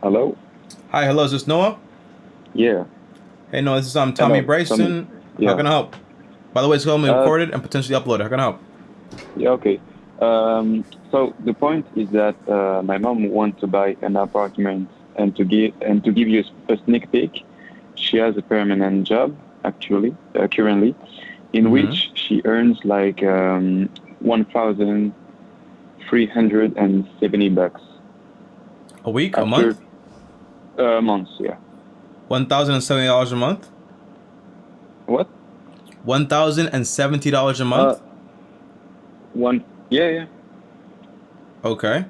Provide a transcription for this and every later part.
Hello? Hi, hello, is this Noah? Yeah. Hey, Noah, this is Tommy Hello, Tommy. Bryson. How Yeah. can I help? By the way, it's going to be Uh, recorded and potentially uploaded. How can I help? yeah, okay. So the point is that my mom wants to buy an apartment and to give you a sneak peek. She has a permanent job actually, currently, in Mm-hmm. which she earns like 1,370 bucks A week, a after month, months. Yeah. $1,070 a month, What? $1,070 a Uh, month. one. Yeah, yeah. Okay.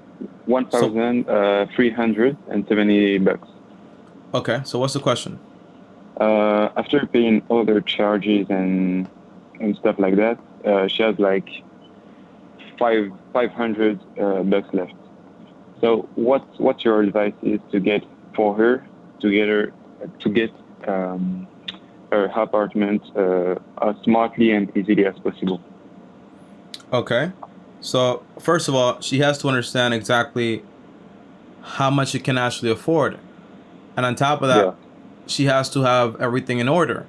One So, thousand 370 bucks. so what's the question? After paying other charges and stuff like that, she has like 500 bucks left. So what's your advice is to get for her to get um, her apartment as smartly and easily as possible? Okay. So, first of all, she has to understand exactly how much she can actually afford. And on top of Yeah. that, she has to have everything in order.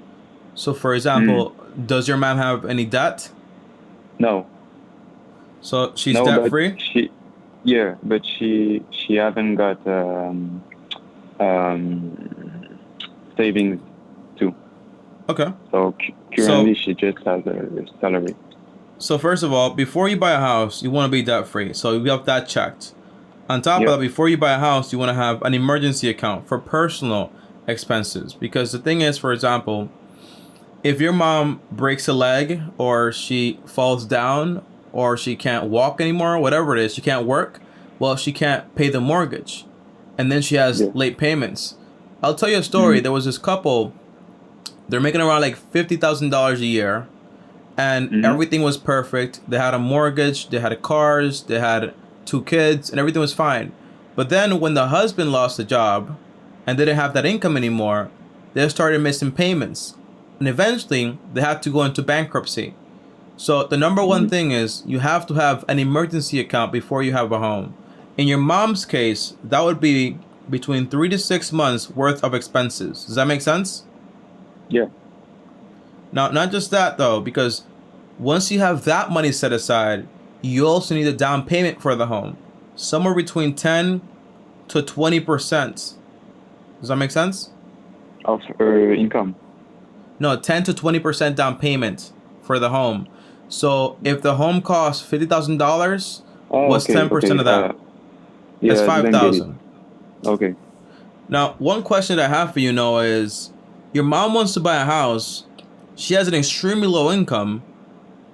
So, for Mm. example, does your mom have any debt? No, So, she's no, debt but free? she haven't got um, savings too. Okay. So currently So, she just has a salary. So first of all, before you buy a house, you want to be debt free. So you have that checked. On top of Yep. that, before you buy a house, you want to have an emergency account for personal expenses. Because the thing is, for example, if your mom breaks a leg or she falls down or she can't walk anymore, whatever it is, she can't work, well, she can't pay the mortgage. And then she has Yeah. late payments. I'll tell you a story. Mm. There was this couple, they're making around like $50,000 a year and Mm-hmm. everything was perfect. They had a mortgage, they had cars, they had two kids, and everything was fine. But then when the husband lost the job and didn't have that income anymore, they started missing payments. And eventually, they had to go into bankruptcy. So the number one Mm. thing is you have to have an emergency account before you have a home. In your mom's case, that would be between 3 to 6 months worth of expenses. Does that make sense? Yeah. Now, not just that though, because once you have that money set aside, you also need a down payment for the home, somewhere between 10 to 20%. Does that make sense? Of her income. No, 10 to 20% down payment for the home. So if the home costs $50,000, Oh, what's okay, 10% okay. of that? That's Yeah, I didn't get it. 5,000. Okay. Now, one question that I have for you, Noah, is your mom wants to buy a house. She has an extremely low income.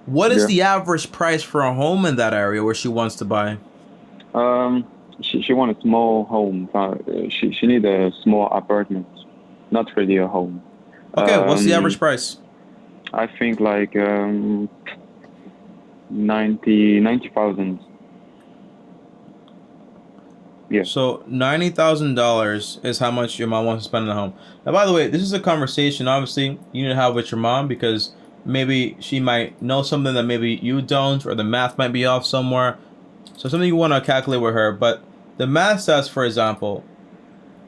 What is Yeah. the average price for a home in that area where she wants to buy? Um, she want a small home. She need a small apartment, not really a home. Okay, what's the Um, average price? I think like 90,000. Yeah. So $90,000 is how much your mom wants to spend on the home. Now, by the way, this is a conversation obviously you need to have with your mom because maybe she might know something that maybe you don't, or the math might be off somewhere. So something you want to calculate with her. But the math says, for example,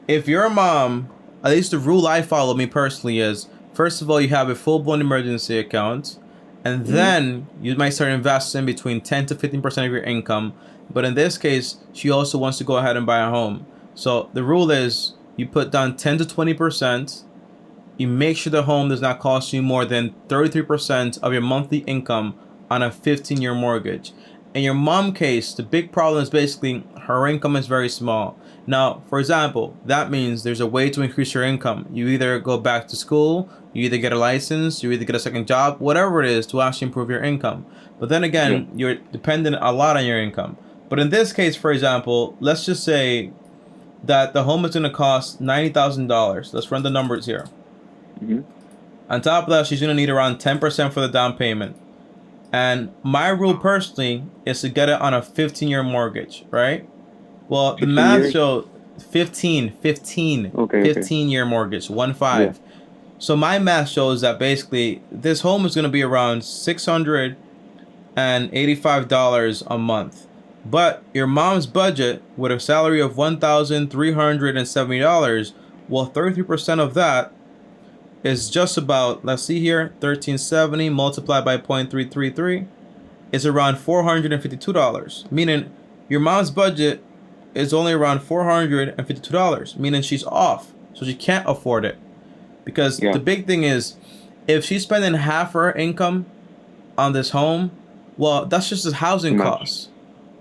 if your mom, at least the rule I follow me personally is, first of all, you have a full blown emergency account, and Mm-hmm. then you might start investing between 10 to 15% of your income. But in this case, she also wants to go ahead and buy a home. So the rule is you put down 10 to 20%. You make sure the home does not cost you more than 33% of your monthly income on a 15-year mortgage. In your mom case, the big problem is basically her income is very small. Now, for example, that means there's a way to increase your income. You either go back to school, you either get a license, you either get a second job, whatever it is to actually improve your income. But then Yeah. again, you're dependent a lot on your income. But in this case, for example, let's just say that the home is going to cost $90,000. Let's run the numbers here. Mm-hmm. On top of that, she's going to need around 10% for the down payment. And my rule personally is to get it on a 15-year mortgage, right? Well, the 15 math years. shows 15, 15, Okay. Okay. 15-year mortgage, 1 Yeah. 5. So my math shows that basically this home is going to be around $685 a month. But your mom's budget with a salary of $1,370, well, 33% of that is just about, let's see here, 1370 multiplied by 0.333 is around $452, meaning your mom's budget is only around $452, meaning she's off, so she can't afford it. Because the big thing is, if she's spending half her income on this home, well, that's just the housing costs.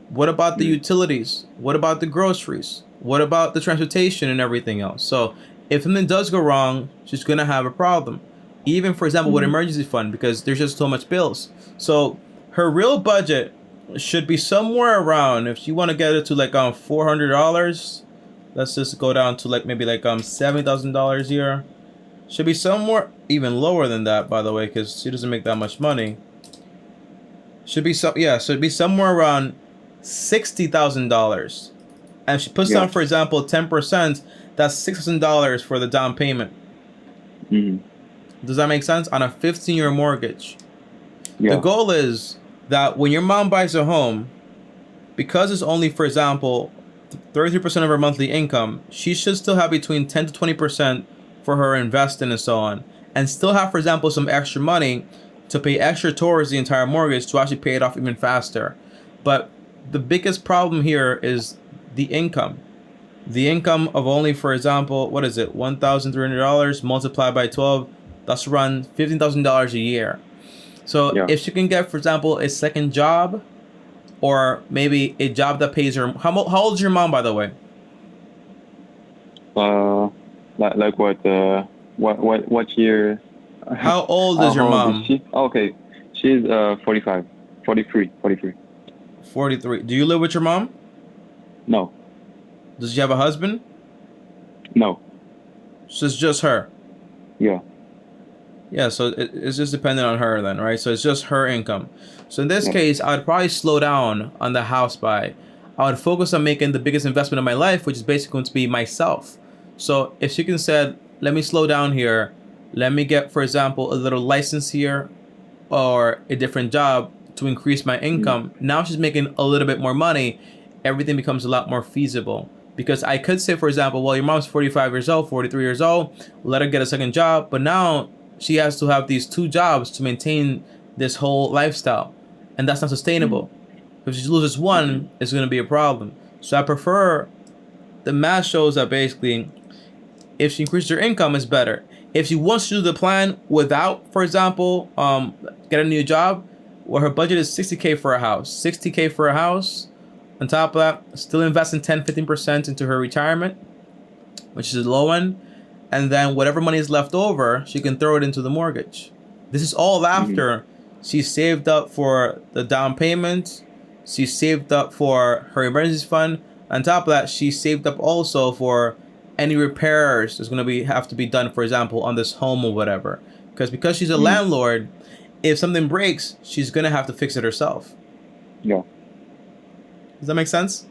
What about the utilities? What about the groceries? What about the transportation and everything else? So if something does go wrong, she's gonna have a problem. Even, for example, with emergency fund, because there's just so much bills. So her real budget should be somewhere around, if you want to get it to like $400, let's just go down to like maybe like $70,000 a year. Should be somewhere even lower than that, by the way, because she doesn't make that much money. Should be should be somewhere around $60,000. And if she puts down, for example, 10%, that's $6,000 for the down payment. Does that make sense? On a 15-year mortgage. The goal is that when your mom buys a home, because it's only, for example, 33% of her monthly income, she should still have between 10 to 20% for her investing and so on, and still have, for example, some extra money to pay extra towards the entire mortgage to actually pay it off even faster. But the biggest problem here is the income. The income of only, for example, what is it, $1,300 multiplied by 12, that's around $15,000 a year. So if she can get, for example, a second job, or maybe a job that pays her. How old is your mom, by the way? Like what year? How old is your mom? Is she? Okay, she's 43. 43. Do you live with your mom? No. Does she have a husband? No. So it's just her. Yeah. Yeah, so it's just dependent on her then, right? So it's just her income. So in this case, I would probably slow down on the house buy. I would focus on making the biggest investment of my life, which is basically going to be myself. So if she can say, let me slow down here, let me get, for example, a little license here or a different job to increase my income. Now she's making a little bit more money. Everything becomes a lot more feasible. Because I could say, for example, well, your mom's 45 years old, 43 years old, let her get a second job. But now she has to have these two jobs to maintain this whole lifestyle. And that's not sustainable. If she loses one, it's going to be a problem. So I prefer, the math shows that basically, if she increases her income, it's better. If she wants to do the plan without, for example, get a new job, well, her budget is $60K for a house. $60K for a house. On top of that, still investing 10-15% into her retirement, which is a low end. And then whatever money is left over, she can throw it into the mortgage. This is all after she saved up for the down payment. She saved up for her emergency fund. On top of that, she saved up also for any repairs that's going to have to be done, for example, on this home or whatever. Because she's a landlord, if something breaks, she's going to have to fix it herself. Yeah. Does that make sense?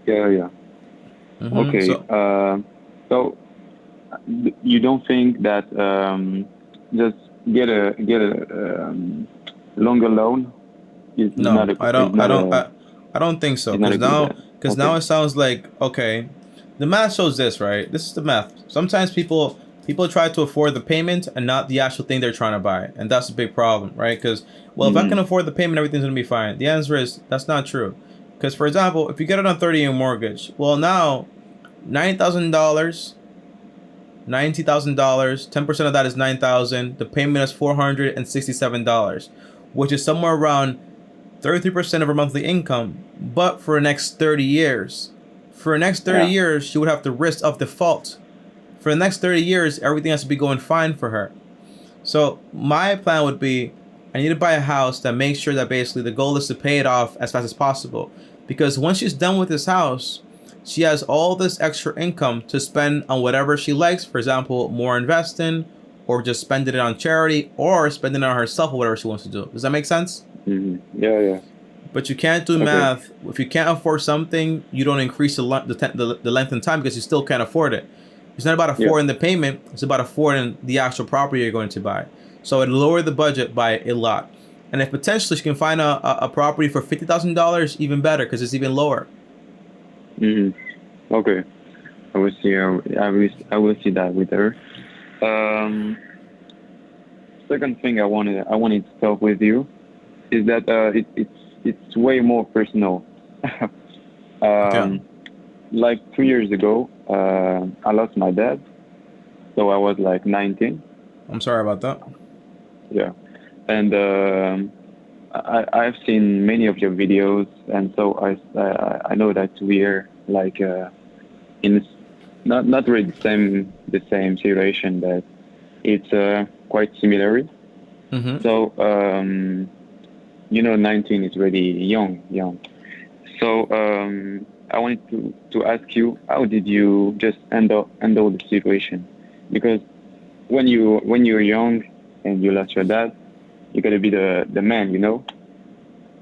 Yeah. Okay. So you don't think that just get a longer loan is not a, I don't think so. Because now it sounds like, okay, the math shows this, right? This is the math. Sometimes people try to afford the payment and not the actual thing they're trying to buy, and that's a big problem, right? Because, well, if I can afford the payment, everything's gonna be fine. The answer is that's not true. Because, for example, if you get it on 30-year mortgage, well, now $90,000, $90,000, 10% of that is $9,000. The payment is $467, which is somewhere around 33% of her monthly income. But for the next 30 years, for the next 30 years, she would have the risk of default. For the next 30 years, everything has to be going fine for her. So my plan would be, I need to buy a house that makes sure that basically the goal is to pay it off as fast as possible. Because once she's done with this house, she has all this extra income to spend on whatever she likes. For example, more investing, or just spending it on charity, or spending it on herself, or whatever she wants to do. Does that make sense? Yeah. But you can't do math. If you can't afford something, you don't increase the length and time, because you still can't afford it. It's not about affording the payment. It's about affording the actual property you're going to buy. So it lowered the budget by a lot. And if potentially she can find a property for $50,000, even better, because it's even lower. Okay. I will see. I will see that with her. Um, Second thing I wanted to talk with you is that it's way more personal. Okay. Like 2 years ago, I lost my dad, so I was like 19. I'm sorry about that. Yeah, and I've seen many of your videos, and so I know that we're like in not really the same situation, but it's quite similar. Mm-hmm. So 19 is really young. So I wanted to ask you, how did you just handle the situation? Because when you're young and you lost your dad, you gotta be the man, you know.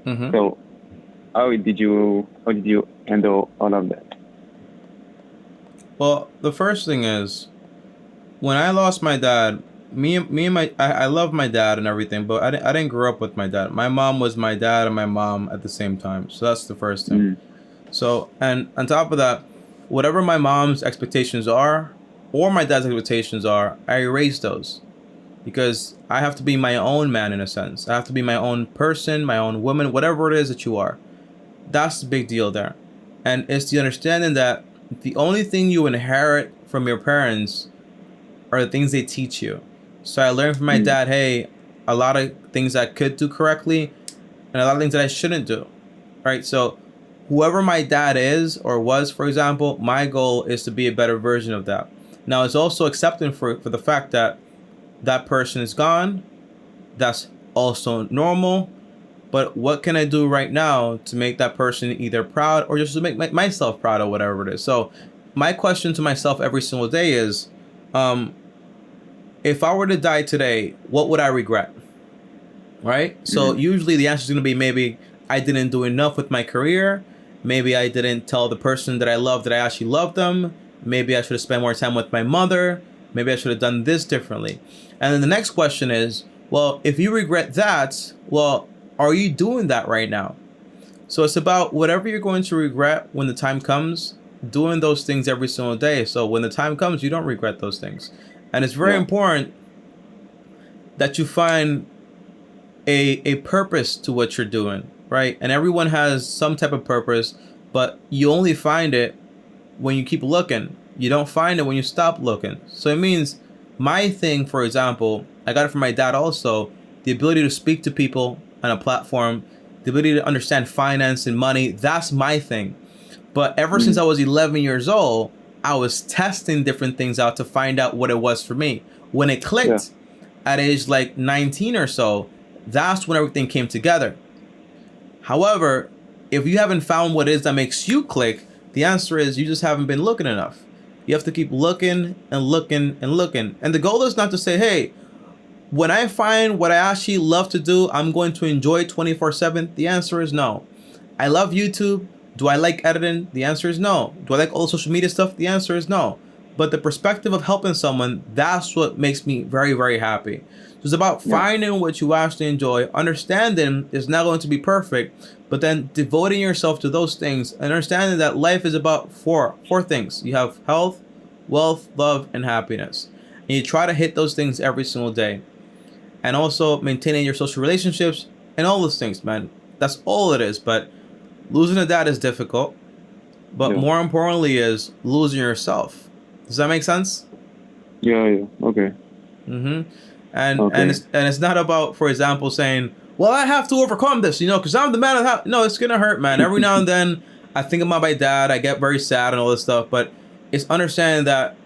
Mm-hmm. So how did you handle all of that? Well, the first thing is, when I lost my dad, me and I love my dad and everything, but I didn't grow up with my dad. My mom was my dad and my mom at the same time. So that's the first thing. Mm, So, and on top of that, whatever my mom's expectations are or my dad's expectations are, I erase those, because I have to be my own man in a sense. I have to be my own person, my own woman, whatever it is that you are. That's the big deal there. And it's the understanding that the only thing you inherit from your parents are the things they teach you. So I learned from my mm, dad, hey, a lot of things I could do correctly and a lot of things that I shouldn't do. Right? So whoever my dad is or was, for example, my goal is to be a better version of that. Now, it's also accepting for the fact that that person is gone. That's also normal. But what can I do right now to make that person either proud or just to make myself proud, or whatever it is? So my question to myself every single day is, um, if I were to die today, what would I regret? Right? So mm, usually the answer is going to be, maybe I didn't do enough with my career. Maybe I didn't tell the person that I love that I actually love them. Maybe I should have spent more time with my mother. Maybe I should have done this differently. And then the next question is, well, if you regret that, well, are you doing that right now? So it's about whatever you're going to regret when the time comes, doing those things every single day. So when the time comes, you don't regret those things. And it's very yeah. important that you find a purpose to what you're doing, right? And everyone has some type of purpose, but you only find it when you keep looking. You don't find it when you stop looking. So it means my thing, for example, I got it from my dad also, the ability to speak to people on a platform, the ability to understand finance and money, that's my thing. But ever since Mm, I was 11 years old, I was testing different things out to find out what it was for me. When it yeah. clicked at age like 19 or so, that's when everything came together. However, if you haven't found what it is that makes you click, the answer is you just haven't been looking enough. You have to keep looking and looking and looking. And the goal is not to say, hey, when I find what I actually love to do, I'm going to enjoy it 24/7. The answer is no. I love YouTube. Do I like editing? The answer is no. Do I like all the social media stuff? The answer is no. But the perspective of helping someone, that's what makes me very, very happy. So it's about Yeah. finding what you actually enjoy, understanding it's not going to be perfect, but then devoting yourself to those things and understanding that life is about four things. You have health, wealth, love, and happiness. And you try to hit those things every single day. And also maintaining your social relationships and all those things, man. That's all it is. But losing a dad is difficult, but Yeah. more importantly is losing yourself. Does that make sense? Yeah. Yeah. Okay. Mm-hmm. And Okay. it's not about, for example, saying, "Well, I have to overcome this," because I'm the man of the house. No, it's gonna hurt, man. Every now and then, I think about my dad. I get very sad and all this stuff, but it's understanding that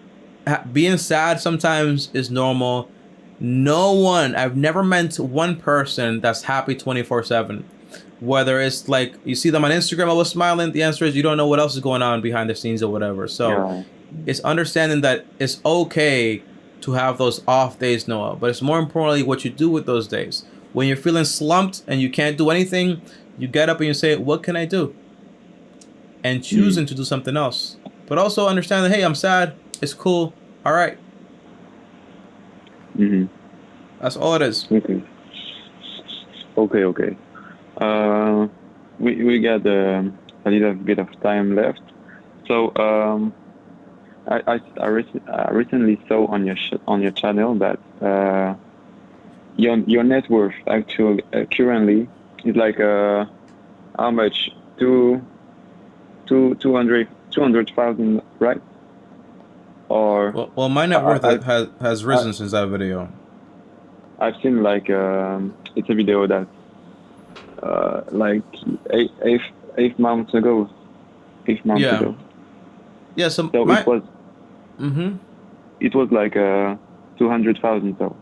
being sad sometimes is normal. No one, I've never met one person that's happy 24/7. Whether it's like you see them on Instagram always smiling, the answer is you don't know what else is going on behind the scenes or whatever. So Yeah. it's understanding that it's okay to have those off days, Noah, but it's more importantly what you do with those days. When you're feeling slumped and you can't do anything, you get up and you say, what can I do? And Mm, choosing to do something else. But also understand that, hey, I'm sad. It's cool. All right. mm-hmm. That's all it is. Okay. Okay, okay. Uh, we got a little bit of time left. So I recently saw on on your channel that your net worth actually currently is like how much? Two hundred thousand, right? Or Well, my net worth I, has I risen since that video. I've seen like it's a video that like eight, eight, 8 months ago, 8 months Yeah. ago. Yeah. So So my. Mm-hmm. it was like 200,000 so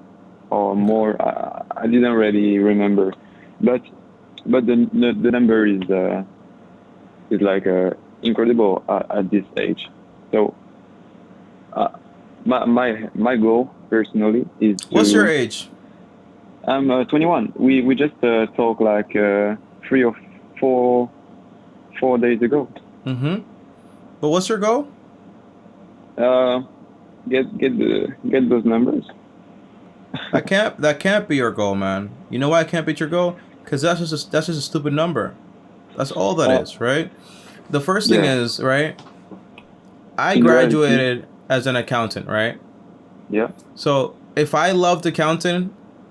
or more. I didn't really remember, but the number is like incredible at this age. So uh, my goal personally is What's your to. age? I'm 21. We just talked like 3 or 4 days ago. Mm-hmm. But what's your goal? Uh, get those numbers. That can't be your goal, man. You know why it can't be your goal? Because that's just a stupid number. That's all that Uh, is, right? The first thing yeah. is, right, I In reality, graduated as an accountant, right? yeah. So if I loved accounting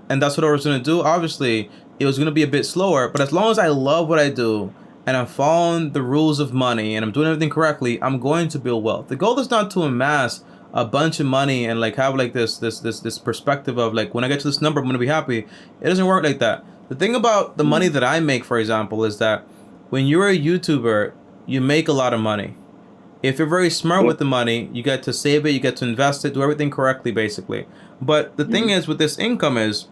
and that's what I was gonna do, obviously it was gonna be a bit slower. But as long as I love what I do and I'm following the rules of money and I'm doing everything correctly, I'm going to build wealth. The goal is not to amass a bunch of money and like have like this perspective of like when I get to this number I'm gonna be happy. It doesn't work like that. The thing about the money Mm, that I make, for example, is that when you're a YouTuber, you make a lot of money. If you're very smart yeah. with the money, you get to save it, you get to invest it, do everything correctly, basically. But the thing Mm, is with this income is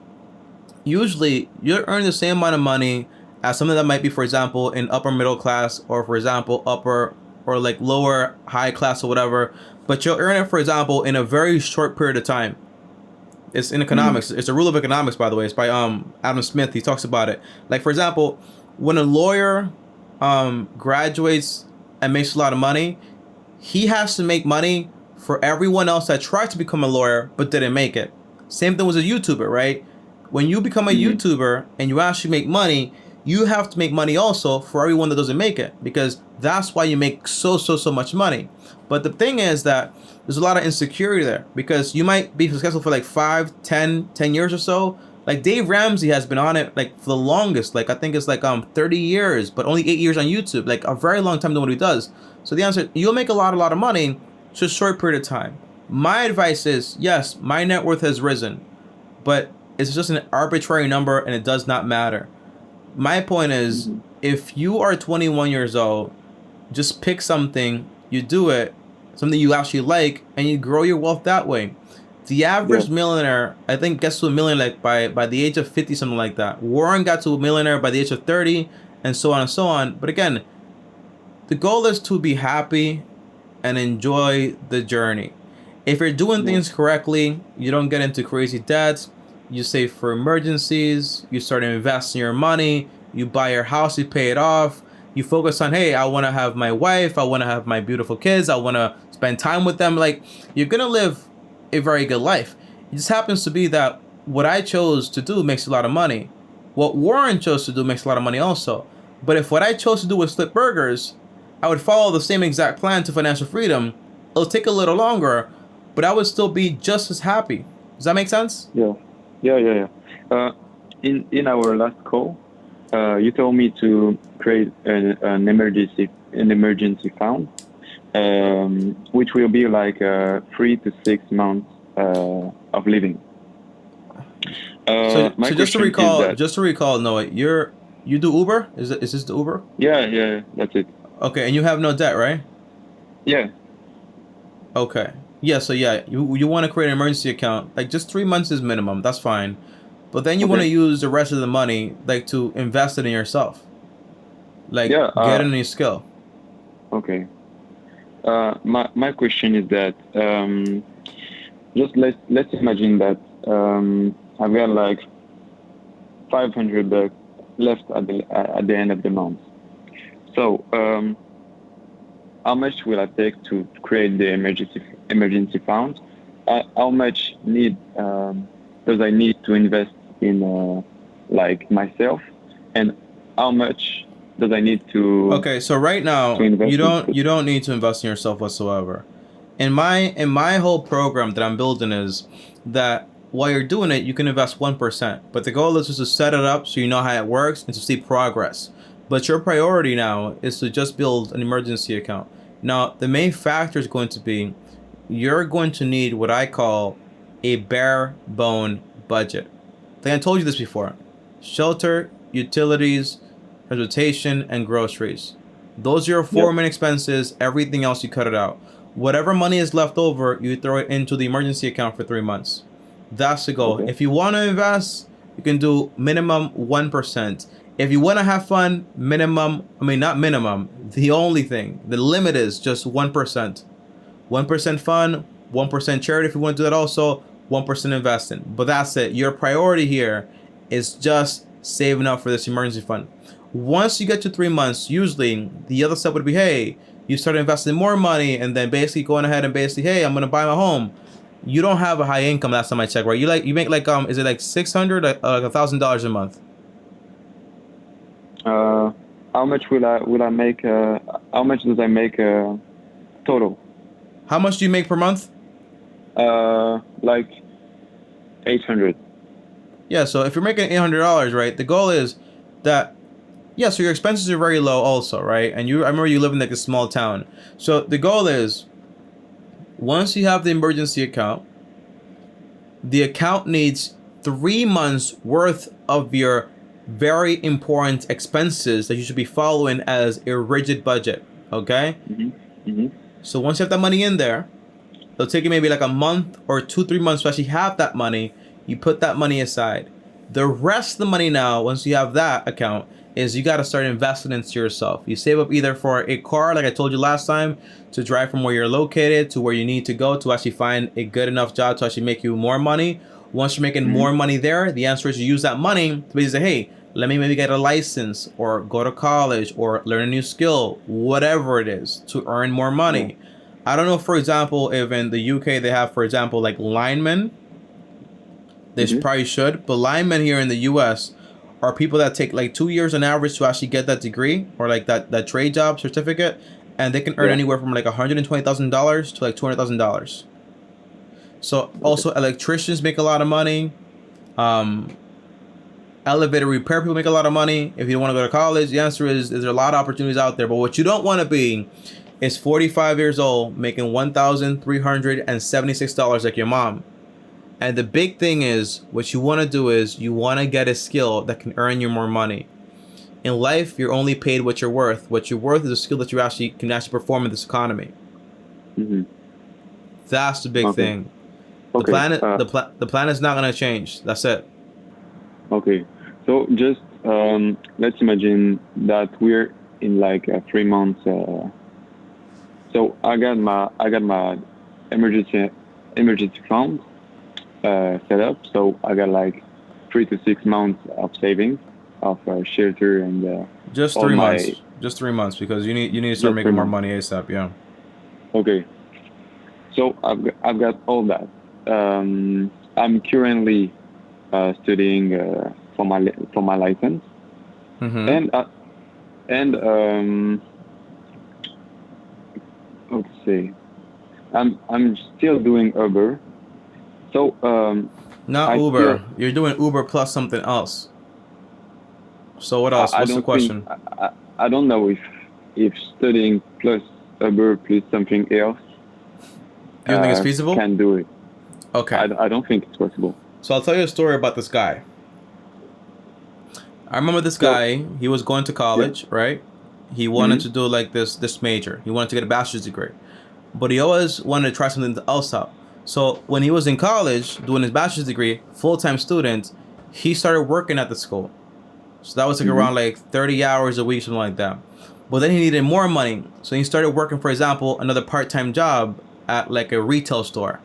usually you're earning the same amount of money as something that might be, for example, in upper middle class or, for example, upper or like lower high class or whatever. But you'll earn it, for example, in a very short period of time. It's in mm, economics. It's a rule of economics, by the way. It's by Adam Smith. He talks about it. Like, for example, when a lawyer graduates and makes a lot of money, he has to make money for everyone else that tried to become a lawyer but didn't make it. Same thing with a YouTuber, right? When you become a mm, YouTuber and you actually make money, you have to make money also for everyone that doesn't make it because that's why you make so much money. But the thing is that there's a lot of insecurity there because you might be successful for like 5, 10 years or so. Like Dave Ramsey has been on it like for the longest. Like I think it's like 30 years, but only 8 years on YouTube. Like a very long time doing what he does. So the answer, you'll make a lot of money to a short period of time. My advice is, yes, my net worth has risen, but it's just an arbitrary number and it does not matter. My point is, mm, if you are 21 years old, just pick something, you do it, something you actually like, and you grow your wealth that way. The yeah. average millionaire, I think, gets to a million like by the age of 50, something like that. Warren got to a millionaire by the age of 30, and so on and so on. But again, the goal is to be happy and enjoy the journey. If you're doing Yeah. things correctly, you don't get into crazy debts, you save for emergencies, you start investing your money, you buy your house, you pay it off, you focus on, hey, I want to have my wife, I want to have my beautiful kids, I want to spend time with them. Like, you're going to live a very good life. It just happens to be that what I chose to do makes a lot of money. What Warren chose to do makes a lot of money also. But if what I chose to do was flip burgers, I would follow the same exact plan to financial freedom. It'll take a little longer, but I would still be just as happy. Does that make sense? Yeah. Yeah. Yeah. Yeah. In our last call, you told me to create an emergency fund, which will be like 3 to 6 months of living. So, My so question is that. just to recall, Noah, you do Uber? Is this the Uber? Yeah. Yeah. That's it. Okay, and you have no debt, right? Yeah. Okay. Yeah, so yeah, you want to create an emergency account. Like just 3 months is minimum. That's fine. But then you want to Okay. use the rest of the money like to invest it in yourself. Like Yeah. get a new skill. Okay. My question is that just let's imagine that I've got like 500 bucks left at the end of the month. So how much will I take to create the emergency fund? How much need does I need to invest in like myself, and how much does I need to Okay, so right now invest you don't need to invest in yourself whatsoever. In my whole program that I'm building is that while you're doing it, you can invest 1%. But the goal is just to set it up so you know how it works and to see progress. But your priority now is to just build an emergency account. Now, the main factor is going to be you're going to need what I call a bare bone budget. I think I told you this before. Shelter, utilities, transportation, and groceries. Those are your four Yep. main expenses. Everything else you cut it out. Whatever money is left over, you throw it into the emergency account for 3 months. That's the goal. Okay. If you want to invest, you can do minimum 1%. If you want to have fun, not minimum, the only thing, the limit is just 1%. 1% fun, 1% charity if you want to do that also, 1% investing. But that's it. Your priority here is just saving up for this emergency fund. Once you get to 3 months, usually the other step would be, hey, you start investing more money and then basically going ahead and basically, hey, I'm gonna buy my home. You don't have a high income last time I checked, right? You make like is it like $600 like $1,000 a month? How much will I make? How much does I make total? How much do you make per month? Like 800. Yeah, so if you're making $800, right? The goal is that yeah, so your expenses are very low also, right? And I remember you live in like a small town. So the goal is once you have the emergency account, the account needs 3 months worth of your very important expenses that you should be following as a rigid budget. Okay? So once you have that money in there, it'll take you maybe like a month or 2-3 months to actually have that money. You put that money aside. The rest of the money now, once you have that account, is you got to start investing into yourself. You save up either for a car, like I told you last time, to drive from where you're located to where you need to go to actually find a good enough job to actually make you more money. Once you're making more money there, the answer is you use that money to basically say, hey, let me maybe get a license or go to college or learn a new skill, whatever it is, to earn more money. I don't know, for example, if in the UK they have, for example, like linemen. They probably should, but linemen here in the US are people that take like 2 years on average to actually get that degree or like that trade job certificate, and they can earn anywhere from like $120,000 to like $200,000. So also electricians make a lot of money. Elevator repair people make a lot of money. If you don't want to go to college, the answer is there are a lot of opportunities out there. But what you don't want to be is 45 years old making $1,376 like your mom. And the big thing is, what you want to do is you want to get a skill that can earn you more money. In life, you're only paid what you're worth. What you're worth is a skill that you can actually perform in this economy. That's the big thing. The plan is not going to change. That's it. Okay. So just let's imagine that we're in like 3 months. So I got my emergency fund set up. So I got like 3 to 6 months of savings of shelter and just 3 months. Just 3 months because you need to start making more money ASAP. Yeah. Okay. So I've got all that. I'm currently studying for my license, and let's see, I'm still doing Uber. So not Uber. You're doing Uber plus something else. So what else? What's the question? I don't know if studying plus Uber plus something else. Do you think it's feasible? Can do it. Okay. I don't think it's possible. So I'll tell you a story about this guy. I remember this guy. He was going to college, right? He wanted to do like this major. He wanted to get a bachelor's degree, but he always wanted to try something else out. So when he was in college doing his bachelor's degree, full-time student, he started working at the school. So that was like around like 30 hours a week, something like that. But then he needed more money, so he started working, for example, another part-time job at like a retail store.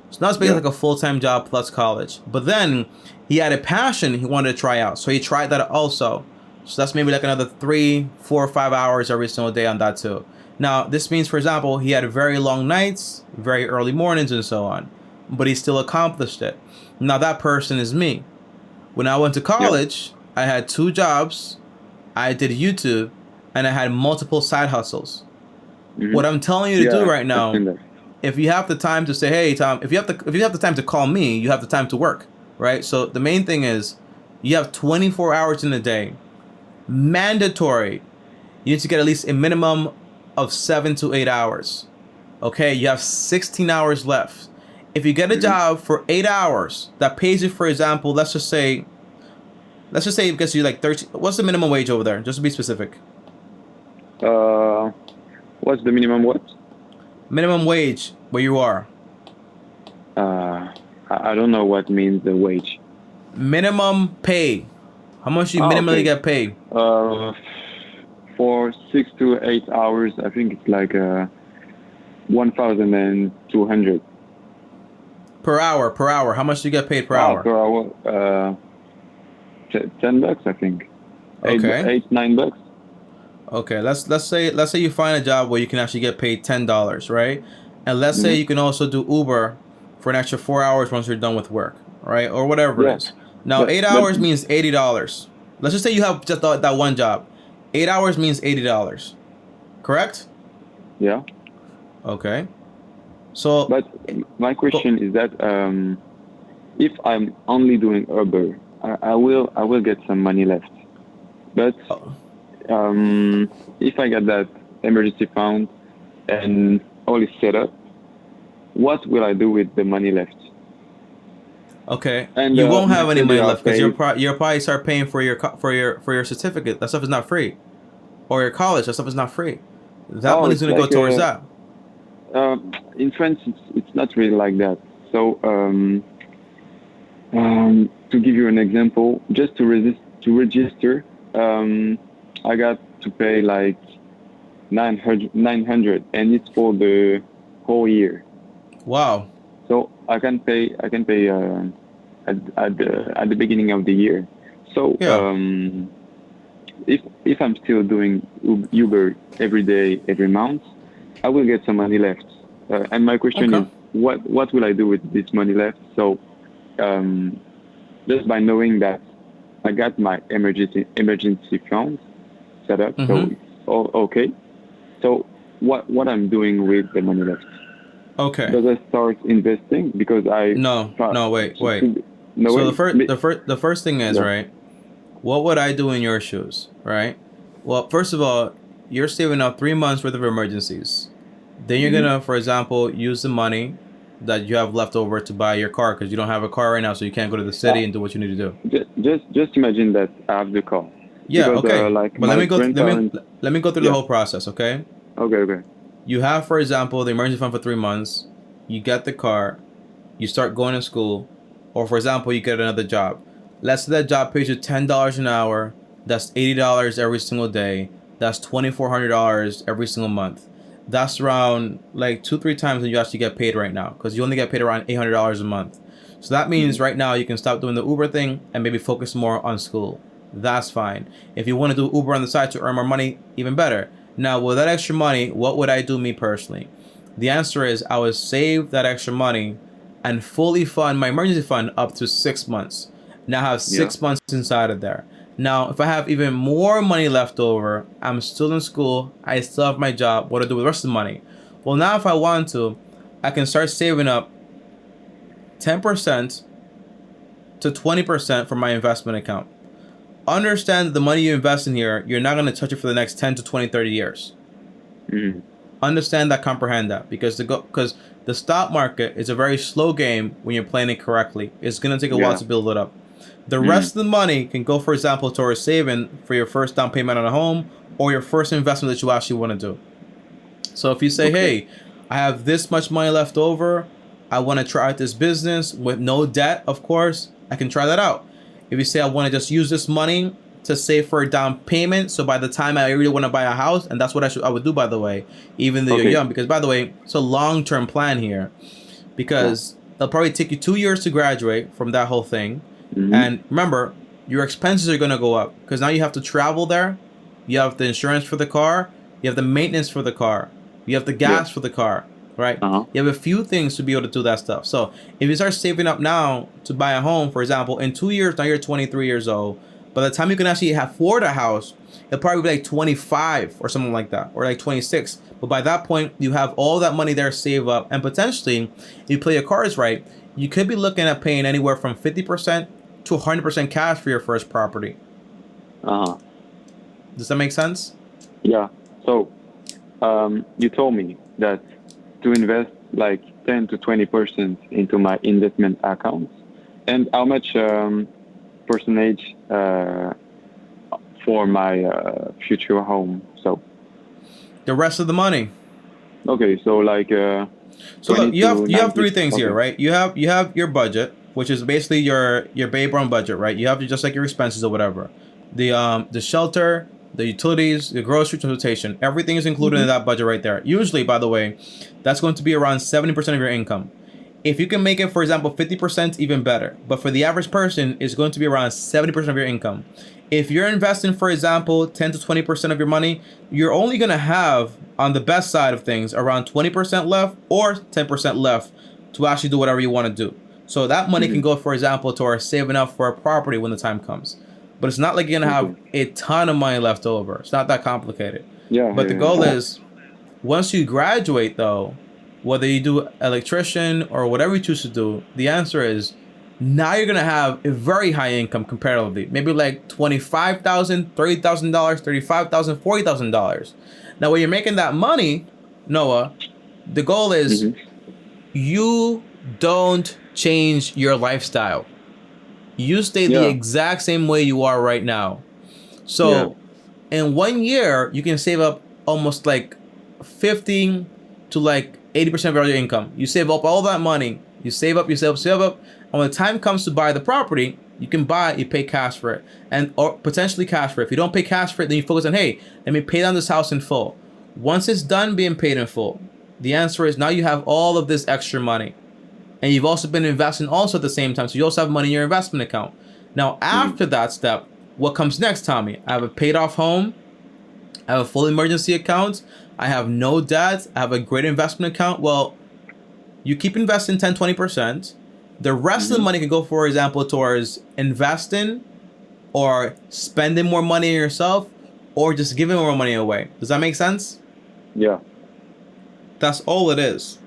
So now it's basically like a full-time job plus college. But then he had a passion he wanted to try out. So he tried that also. So that's maybe like another 3, 4, 5 hours every single day on that too. Now, this means, for example, he had very long nights, very early mornings and so on. But he still accomplished it. Now, that person is me. When I went to Yeah. college, I had 2 jobs, I did YouTube, and I had multiple side hustles. What I'm telling you to do Yeah, right I've now, seen that. if you have the time to say, hey Tom, if you have the time to call me, you have the time to work, right? So the main thing is you have 24 hours in a day. Mandatory. You need to get at least a minimum of 7 to 8 hours. Okay, you have 16 hours left. If you get a job for 8 hours that pays you, for example, let's just say it gets you like 13. What's the minimum wage over there? Just to be specific. What's the minimum what? Minimum wage where you are. I don't know what means the wage. Minimum pay. How much do you minimally Okay. get paid? For 6 to 8 hours, I think it's like 1,200 Per hour. Per hour. How much do you get paid per hour? per hour. $10, I think. Okay. $9. Okay. Let's say you find a job where you can actually get paid $10, right? And let's say you can also do Uber for an extra 4 hours once you're done with work, right? Or whatever it Yeah. is. Now, 8 hours means $80. Let's just say you have just that one job. 8 hours means $80. Correct? Yeah. Okay. So, But my question is that if I'm only doing Uber, I will get some money left. But if I get that emergency fund and all is set up, what will I do with the money left? okay, And you won't have any money naturally, I'll left because pay. you'll probably start paying for your certificate. That stuff is not free, or your college. That stuff is not free. That Oh, money's it's gonna go like towards that. in France, it's not really like that. So to give you an example, just to register, I got to pay like 900, and it's for the whole year. Wow. So I can pay at the beginning of the year. So Yeah. if I'm still doing Uber every day, every month, I will get some money left. And my question is, Okay. what will I do with this money left? So just by knowing that I got my emergency funds set up, so Mhm. it's all okay. So what I'm doing with the money left? Okay. Does I start investing because I No. No. Wait. Wait. no So way the first thing is, yeah. right. What would I do in your shoes, right? Well, first of all, you're saving up 3 months worth of emergencies. Then you're Mhm. gonna, for example, use the money that you have left over to buy your car because you don't have a car right now, so you can't go to the city and do what you need to do. Just imagine that I have the car Yeah, because okay. like But let my me go. grandparents. Let me go through the Yeah. whole process, okay? Okay. You have, for example, the emergency fund for 3 months. You get the car. You start going to school, or for example, you get another job. Let's say that job pays you $10 an hour. That's $80 every single day. That's $2,400 every single month. That's around like 2-3 times than you actually get paid right now, because you only get paid around $800 a month. So that means Mhm. right now you can stop doing the Uber thing and maybe focus more on school. That's fine. If you want to do Uber on the side to earn more money, even better. Now, with that extra money, what would I do me personally? The answer is I would save that extra money and fully fund my emergency fund up to 6 months. Now I have Yeah. 6 months inside of there. Now, if I have even more money left over, I'm still in school, I still have my job, what do I do with the rest of the money? Well, now if I want to, I can start saving up 10% to 20% from my investment account. Understand that the money you invest in here, you're not going to touch it for the next 10 to 20, 30 years. Mhm. Understand that, comprehend that, because the stock market is a very slow game when you're playing it correctly. It's going to take a while Yeah. to build it up. The Mhm. rest of the money can go, for example, towards saving for your first down payment on a home or your first investment that you actually want to do. So if you say, Okay. hey, I have this much money left over, I want to try out this business with no debt, of course, I can try that out. If you say, I want to just use this money to save for a down payment, so by the time I really want to buy a house, and that's what I would do, by the way, even though you're Okay. young, because by the way, it's a long-term plan here, Yeah. because it'll probably take you 2 years to graduate from that whole thing. Mhm. And remember, your expenses are going to go up because now you have to travel there. You have the insurance for the car. You have the maintenance for the car. You have the Yeah. gas for the car. right? Uh-huh. You have a few things to be able to do that stuff. So if you start saving up now to buy a home, for example, in 2 years, now you're 23 years old. By the time you can actually afford a house, it'll probably be like 25 or something like that, or like 26. But by that point, you have all that money there saved up, and potentially, if you play your cards right, you could be looking at paying anywhere from 50% to 100% cash for your first property. Uh-huh. Does that make sense? Yeah. So, you told me that to invest like 10 to 20% into my investment accounts, and how much percentage for my future home. So, The rest of the money. okay, so like So 20 look, you to have 90. three things here, Okay. right? You have your budget, which is basically your babe run budget, right? You have just like your expenses or whatever. The shelter, the utilities, the grocery, transportation, everything is included in Mm-hmm. that budget right there. Usually, by the way, that's going to be around 70% of your income. If you can make it, for example, 50%, even better. But for the average person, it's going to be around 70% of your income. If you're investing, for example, 10 to 20% of your money, you're only going to have, on the best side of things, around 20% left or 10% left to actually do whatever you want to do. So that money can Mm-hmm. go, for example, towards saving up for a property when the time comes. But it's not like you're going to have Okay. a ton of money left over. It's not that complicated. Yeah, But yeah, the goal yeah. is, once you graduate, though, whether you do electrician or whatever you choose to do, the answer is now you're gonna have a very high income comparatively. Maybe like $25,000, $30,000, $35,000, $40,000. Now, when you're making that money, Noah, the goal is Mm-hmm. you don't change your lifestyle. You stay the Yeah, exact same way you are right now. yeah. So in 1 year, you can save up almost like 15 to like 80% of your income. You save up all that money. You save up, save up. And when the time comes to buy the property, you can buy it, you pay cash for it. And or potentially cash for it. If you don't pay cash for it, then you focus on, hey, let me pay down this house in full. Once it's done being paid in full, the answer is now you have all of this extra money. And you've also been investing also at the same time. So you also have money in your investment account. Now, Mm-hmm. after that step, what comes next, Tommy? I have a paid off home. I have a full emergency account. I have no debt. I have a great investment account. Well, you keep investing 10, 20%. The rest of the Mm-hmm. money can go, for example, towards investing or spending more money on yourself or just giving more money away. Does that make sense? Yeah. That's all it is.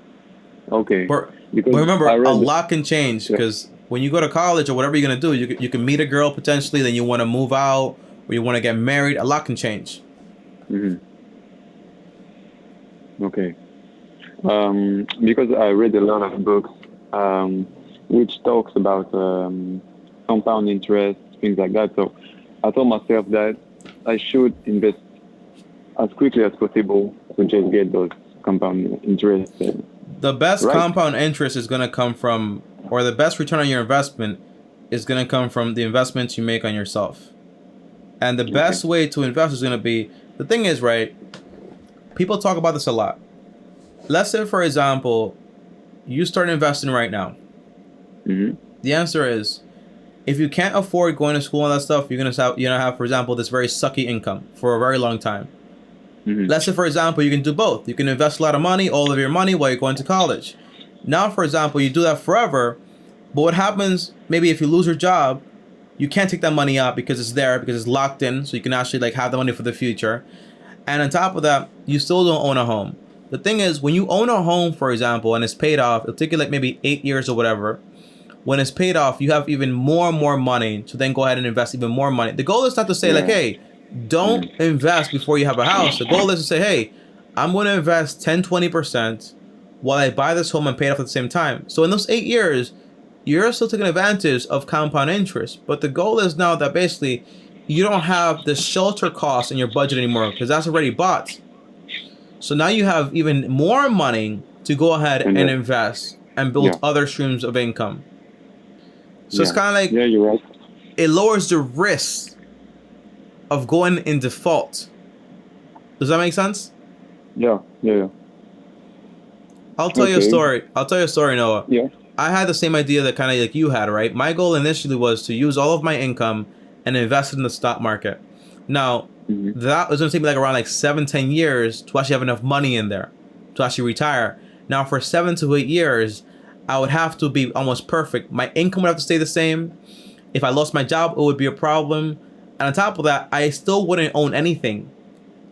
Okay. But Because I remember, a read. lot can change Yeah. because when you go to college or whatever you're going to do, you can meet a girl potentially, then you want to move out or you want to get married. A lot can change. Mm-hmm. Okay. Because I read a lot of books, which talks about compound interest, things like that. So I told myself that I should invest as quickly as possible to just get those compound interest. The best Right? compound interest is going to come from, or the best return on your investment is going to come from the investments you make on yourself. And the Okay. best way to invest is going to be, the thing is, right? People talk about this a lot. Let's say, for example, you start investing right now. Mm-hmm. The answer is, if you can't afford going to school and that stuff, you're gonna have, for example, this very sucky income for a very long time. Mm-hmm. Let's say, for example, you can do both. You can invest a lot of money, all of your money, while you're going to college. Now, for example, you do that forever, but what happens, maybe if you lose your job, you can't take that money out because it's there, because it's locked in, so you can actually like have the money for the future. And on top of that, you still don't own a home. The thing is, when you own a home, for example, and it's paid off, it'll take you like maybe 8 years or whatever. When it's paid off, you have even more and more money to then go ahead and invest even more money. The goal is not to say like, Yeah. hey, don't invest before you have a house. The goal is to say, hey, I'm going to invest 10, 20% while I buy this home and pay it off at the same time. So in those 8 years, you're still taking advantage of compound interest. But the goal is now that basically you don't have the shelter cost in your budget anymore because that's already bought. So now you have even more money to go ahead And and invest and build yeah. other streams of income. So it's Yeah. kind of like Yeah, you're right. it lowers the risk of going in default. Does that make sense? Yeah. Yeah. Yeah. I'll tell you a Okay. story. I'll tell you a story, Noah. Yeah. I had the same idea that kind of like you had, right? My goal initially was to use all of my income and invest it in the stock market. Now, Mm-hmm. that was going to take me like around like 7, 10 years to actually have enough money in there to actually retire. Now for 7 to 8 years, I would have to be almost perfect. My income would have to stay the same. If I lost my job, it would be a problem. And on top of that, I still wouldn't own anything.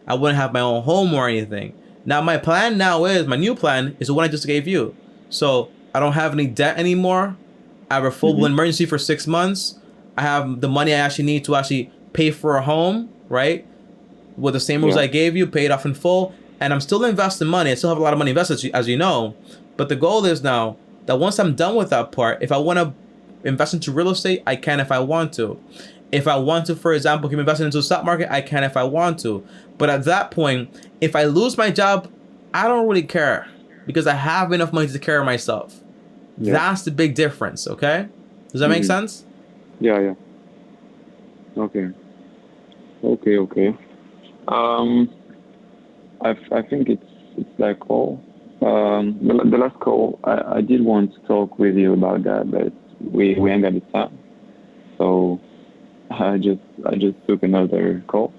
I wouldn't have my own home or anything. Now my plan now is, my new plan is the one I just gave you. So I don't have any debt anymore. I have a full emergency for 6 months. I have the money I actually need to actually pay for a home, right? With the same rules I gave you, pay it off in full. And I'm still investing money. I still have a lot of money invested, as you know. But the goal is now that once I'm done with that part, if I want to invest into real estate, I can if I want to. If I want to, for example, keep investing into the stock market, I can if I want to. But at that point, if I lose my job, I don't really care because I have enough money to take care of myself. Yeah. That's the big difference, okay? Does that make sense? Yeah. Okay. I think it's like all. The last call, I did want to talk with you about that, but we ain't got the time. So I just took another call.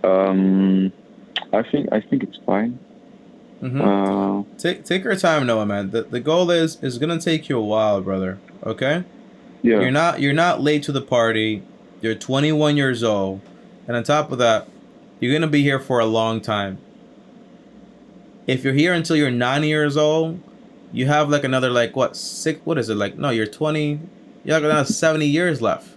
I think it's fine. Take your time, Noah, man. The goal is gonna take you a while, brother. Okay? Yeah. You're not late to the party. You're 21 years old, and on top of that, you're gonna be here for a long time. If you're here until you're 9 years old, you have like another like what, 6? What is it like? No, you're 20. You have another 70 years left.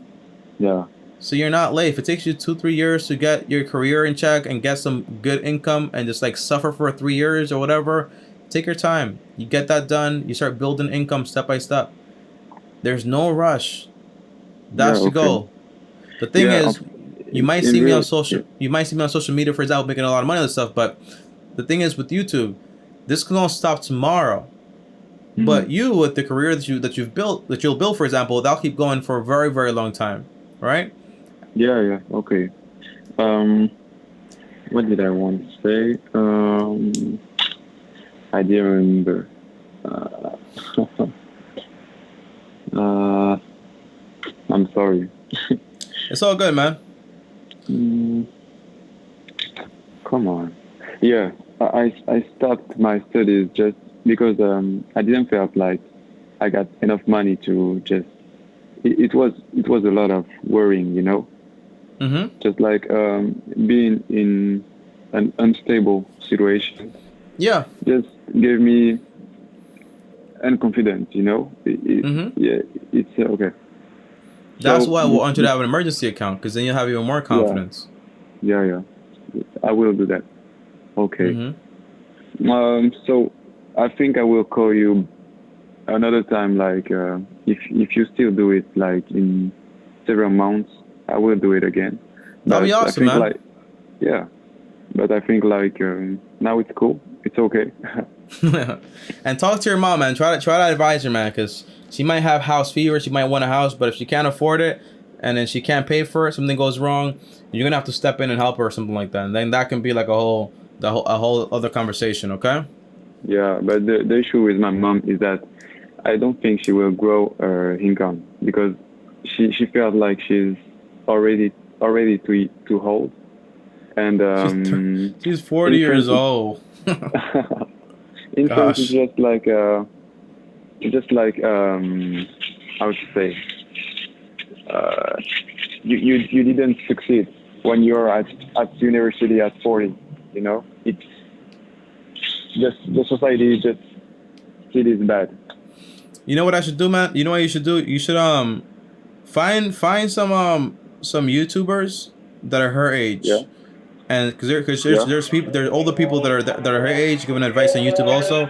Yeah. So you're not late. If it takes you 2-3 years to get your career in check and get some good income and just like suffer for 3 years or whatever, take your time. You get that done. You start building income step by step. There's no rush. That's the goal. The thing is, you might see me on social media, for example, making a lot of money on this stuff. But the thing is with YouTube, this can all stop tomorrow. But you, with the career that you'll build, for example, that'll keep going for a very, very long time, right? Yeah. Okay. What did I want to say? I didn't remember. I'm sorry. It's all good, man. Come on. Yeah, I stopped my studies just because I didn't feel like I got enough money to just. It was a lot of worrying, you know. Just like being in an unstable situation. Yeah. Just gave me unconfidence, you know. Yeah, it's okay. That's why I want you to have an emergency account, because then you'll have even more confidence. Yeah. I will do that. Okay. So I think I will call you another time. Like if you still do it like in several months, I will do it again. That'd be awesome, man. Like, yeah, but I think like now it's cool. It's okay. And talk to your mom, man. Try to advise her, man, because she might have house fever. She might want a house, but if she can't afford it and then she can't pay for it, something goes wrong, you're gonna have to step in and help her or something like that. And then that can be like a whole other conversation. Okay? Yeah, but the issue with my mom is that I don't think she will grow her income because she feels like she's already too old, and she's 40 years old. Insurance is just like how to say, you didn't succeed when you're at university at 40. You know, it's just the society just it is bad. You know what I should do, man? You know what you should do? You should find some YouTubers that are her age. Yeah. And there's older people that are her age giving advice on YouTube also,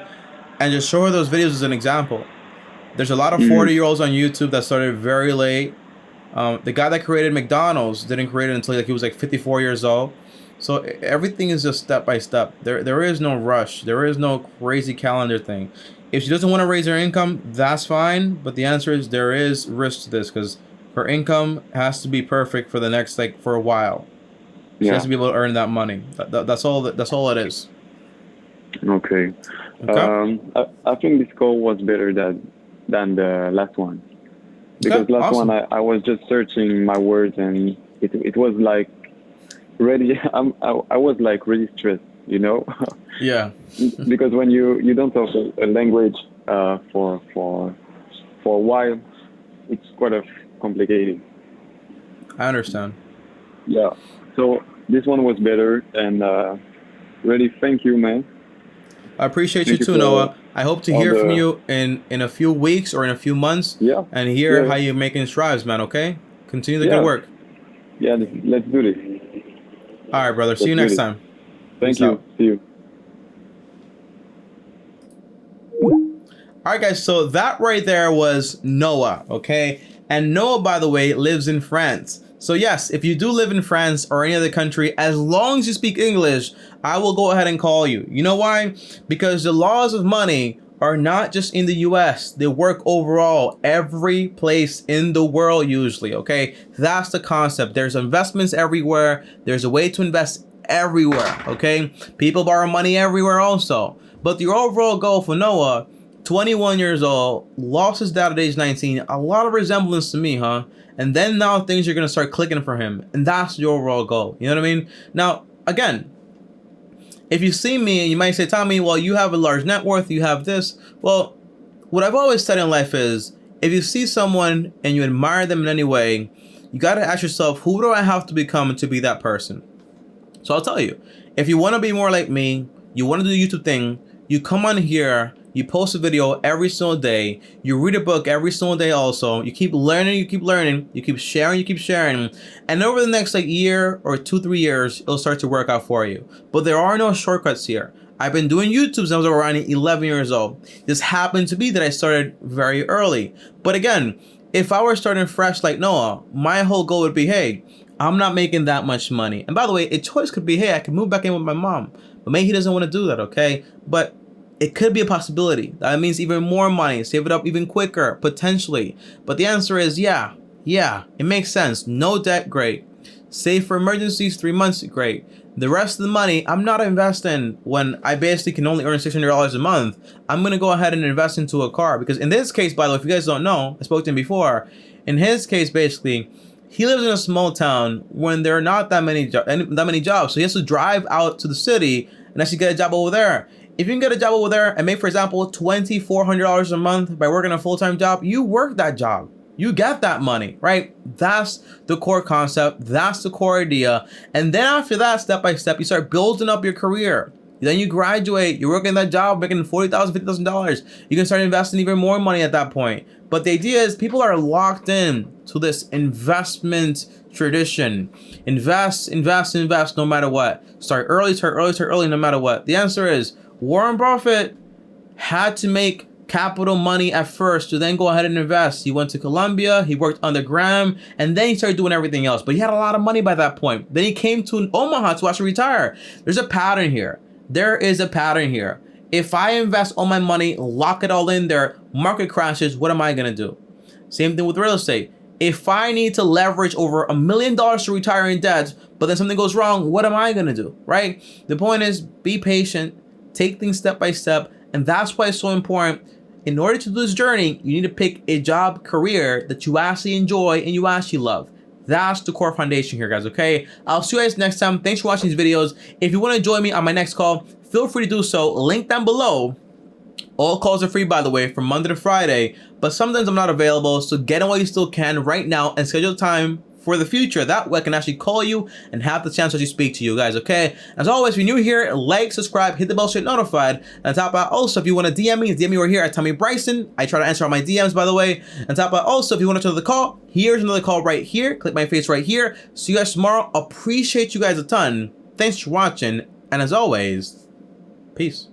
and just show her those videos as an example. There's a lot of 40-year-olds on YouTube that started very late. The guy that created McDonald's didn't create it until he was like 54 years old. So everything is just step by step. There is no rush. There is no crazy calendar thing. If she doesn't want to raise her income, that's fine. But the answer is there is risk to this because her income has to be perfect for the next for a while. She has to be able to earn that money. That's all it is. Okay. I think this call was better than the last one. Because last one I was just searching my words and it was like really I was like really stressed you know. Yeah, Because when you don't talk a language for a while, it's quite of complicated. I understand. Yeah. So this one was better, and really thank you, man. I appreciate you Thank you too, for Noah. I hope to all hear from the you in a few weeks or in a few months yeah and hear yeah how you're making strides, man. Okay, continue the good yeah work. yeah. Let's do this. All right, brother. See Let's you do next this. time. Thank Peace you. out. See you. All right, guys. So that right there was Noah. Okay, and Noah, by the way, lives in France. So yes, if you do live in France or any other country, as long as you speak English, I will go ahead and call you. You know why? Because the laws of money are not just in the US. They work overall every place in the world usually, okay? That's the concept. There's investments everywhere. There's a way to invest everywhere, okay? People borrow money everywhere also. But the overall goal for Noah, 21 years old, lost his dad at age 19, a lot of resemblance to me, huh? And then now things are gonna start clicking for him. And that's the overall goal. You know what I mean? Now, again, if you see me, you might say, Tommy, well, you have a large net worth, you have this. Well, what I've always said in life is, if you see someone and you admire them in any way, you got to ask yourself, who do I have to become to be that person? So I'll tell you, if you want to be more like me, you want to do the YouTube thing, you come on here, you post a video every single day, you read a book every single day also, you keep learning, you keep sharing, and over the next like year or 2-3 years, it'll start to work out for you. But there are no shortcuts here. I've been doing YouTube since I was around 11 years old. This happened to be that I started very early. But again, if I were starting fresh like Noah, my whole goal would be, hey, I'm not making that much money. And by the way, a choice could be, hey, I can move back in with my mom. But maybe he doesn't want to do that, okay? But it could be a possibility. That means even more money, save it up even quicker, potentially. But the answer is yeah, it makes sense. No debt, great. Save for emergencies, 3 months, great. The rest of the money, I'm not investing when I basically can only earn $600 a month. I'm going to go ahead and invest into a car. Because in this case, by the way, if you guys don't know, I spoke to him before. In his case, basically, he lives in a small town when there are not that many jobs. So he has to drive out to the city and actually get a job over there. If you can get a job over there and make, for example, $2,400 a month by working a full-time job, you work that job. You get that money, right? That's the core concept. That's the core idea. And then after that, step by step, you start building up your career. Then you graduate, you're working that job, making $40,000, $50,000. You can start investing even more money at that point. But the idea is people are locked in to this investment tradition. Invest no matter what. Start early, no matter what. The answer is Warren Buffett had to make capital money at first to then go ahead and invest. He went to Colombia, he worked on the gram, and then he started doing everything else. But he had a lot of money by that point. Then he came to Omaha to actually retire. There's a pattern here. There is a pattern here. If I invest all my money, lock it all in there, market crashes, what am I gonna do? Same thing with real estate. If I need to leverage over $1 million to retire in debt, but then something goes wrong, what am I gonna do, right? The point is, be patient, take things step by step, and that's why it's so important. In order to do this journey, you need to pick a job, career that you actually enjoy and you actually love. That's the core foundation here, guys, okay? I'll see you guys next time. Thanks for watching these videos. If you want to join me on my next call, feel free to do so. Link down below. All calls are free, by the way, from Monday to Friday, but sometimes I'm not available, so get in while you still can right now and schedule time for the future. That way I can actually call you and have the chance to actually speak to you guys, okay? As always, if you're new here, like, subscribe, hit the bell so you're notified. And top out, also, if you want to DM me right here at Tommy Bryson. I try to answer all my DMs, by the way. And top out, also, if you want to turn the call, here's another call right here. Click my face right here. See you guys tomorrow. Appreciate you guys a ton. Thanks for watching. And as always, peace.